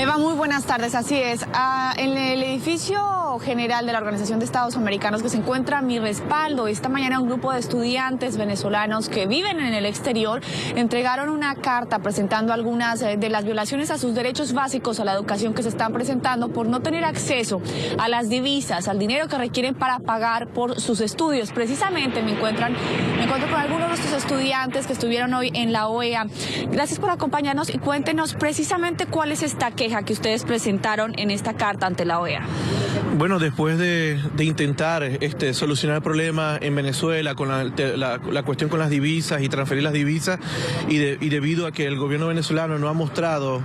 Eva, muy buenas tardes, así es. En el edificio general de la Organización de Estados Americanos que se encuentra Mi Respaldo, esta mañana un grupo de estudiantes venezolanos que viven en el exterior entregaron una carta presentando algunas de las violaciones a sus derechos básicos a la educación que se están presentando por no tener acceso a las divisas, al dinero que requieren para pagar por sus estudios. Precisamente me encuentro con algunos de estos estudiantes que estuvieron hoy en la OEA. Gracias por acompañarnos y cuéntenos precisamente cuál es esta queja que ustedes presentaron en esta carta ante la OEA. Bueno, después de intentar solucionar el problema en Venezuela con la cuestión con las divisas y transferir las divisas y debido a que el gobierno venezolano no ha mostrado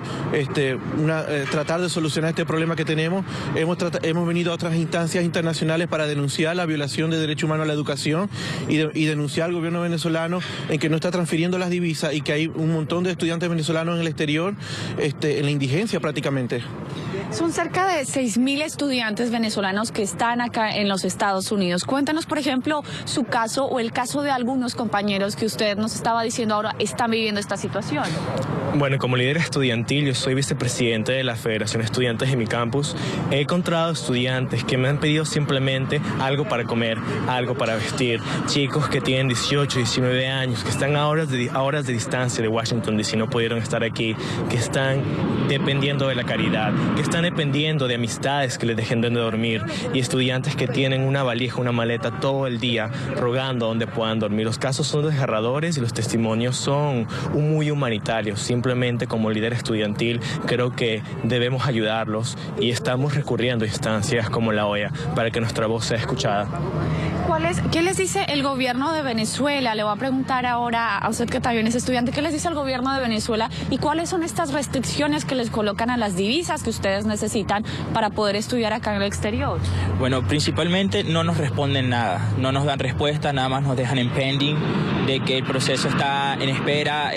tratar de solucionar este problema que tenemos, hemos venido a otras instancias internacionales para denunciar la violación de derechos humanos a la educación y denunciar al gobierno venezolano en que no está transfiriendo las divisas y que hay un montón de estudiantes venezolanos en el exterior en la indigencia prácticamente. Son cerca de 6.000 estudiantes venezolanos que están acá en los Estados Unidos. Cuéntanos, por ejemplo, su caso o el caso de algunos compañeros que usted nos estaba diciendo ahora están viviendo esta situación. Bueno, como líder estudiantil, yo soy vicepresidente de la Federación de Estudiantes de mi campus. He encontrado estudiantes que me han pedido simplemente algo para comer, algo para vestir. Chicos que tienen 18, 19 años, que están a horas de distancia de Washington DC, no pudieron estar aquí, que están dependiendo de la caridad, que están dependiendo de amistades que les dejen de dormir, y estudiantes que tienen una valija, una maleta todo el día rogando donde puedan dormir. Los casos son desgarradores y los testimonios son muy humanitarios. Simplemente como líder estudiantil creo que debemos ayudarlos y estamos recurriendo a instancias como la OEA para que nuestra voz sea escuchada. ¿Qué les dice el gobierno de Venezuela? Le voy a preguntar ahora a usted que también es estudiante, ¿qué les dice el gobierno de Venezuela y cuáles son estas restricciones que les colocan a las divisas que ustedes necesitan para poder estudiar acá en el exterior? Bueno, principalmente no nos responden nada, no nos dan respuesta, nada más nos dejan en pending, de que el proceso está en espera,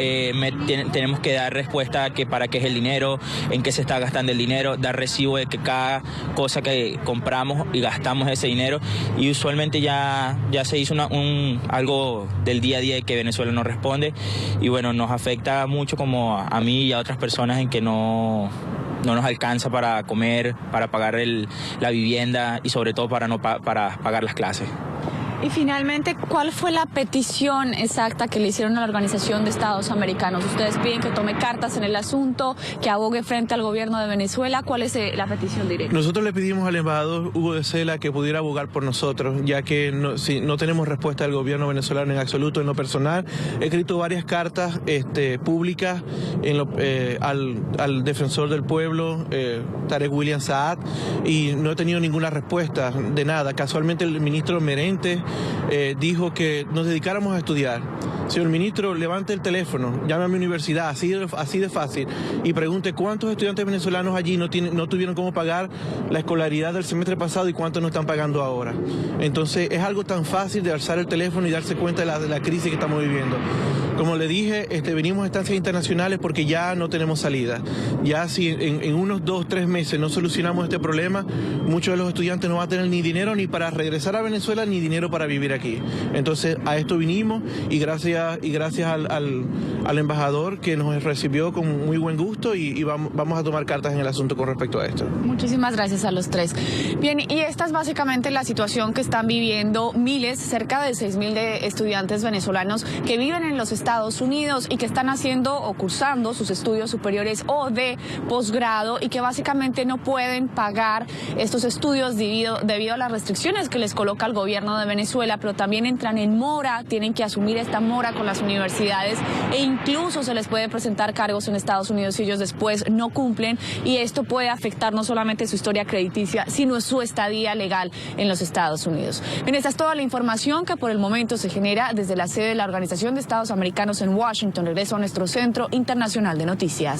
tenemos que dar respuesta que para qué es el dinero, en qué se está gastando el dinero, dar recibo de que cada cosa que compramos y gastamos ese dinero, y usualmente ya se hizo algo del día a día de que Venezuela no responde, y bueno, nos afecta mucho como a mí y a otras personas en que no nos alcanza para comer, para pagar la vivienda y sobre todo para pagar las clases. Y finalmente, ¿cuál fue la petición exacta que le hicieron a la Organización de Estados Americanos? Ustedes piden que tome cartas en el asunto, que abogue frente al gobierno de Venezuela. ¿Cuál es la petición directa? Nosotros le pedimos al embajador Hugo de Sela que pudiera abogar por nosotros, ya que no tenemos respuesta del gobierno venezolano en absoluto, en lo personal. He escrito varias cartas públicas al defensor del pueblo, Tarek William Saad, y no he tenido ninguna respuesta de nada. Casualmente el ministro Merente dijo que nos dedicáramos a estudiar. Señor ministro, levante el teléfono, llame a mi universidad, así de fácil, y pregunte cuántos estudiantes venezolanos allí no tuvieron cómo pagar la escolaridad del semestre pasado y cuántos no están pagando ahora. Entonces es algo tan fácil de alzar el teléfono y darse cuenta de la crisis que estamos viviendo. Como le dije, venimos a instancias internacionales porque ya no tenemos salida. Ya si en unos 2 o 3 meses no solucionamos este problema, muchos de los estudiantes no van a tener ni dinero ni para regresar a Venezuela ni dinero para vivir aquí. Entonces a esto vinimos y gracias al embajador que nos recibió con muy buen gusto y vamos a tomar cartas en el asunto con respecto a esto. Muchísimas gracias a los tres. Bien, y esta es básicamente la situación que están viviendo cerca de 6.000 de estudiantes venezolanos que viven en los Estados Unidos y que están haciendo o cursando sus estudios superiores o de posgrado y que básicamente no pueden pagar estos estudios debido a las restricciones que les coloca el gobierno de Venezuela, pero también entran en mora, tienen que asumir esta mora con las universidades e incluso se les puede presentar cargos en Estados Unidos si ellos después no cumplen, y esto puede afectar no solamente su historia crediticia, sino su estadía legal en los Estados Unidos. Bien, esta es toda la información que por el momento se genera desde la sede de la Organización de Estados Americanos en Washington. Regreso a nuestro Centro Internacional de Noticias.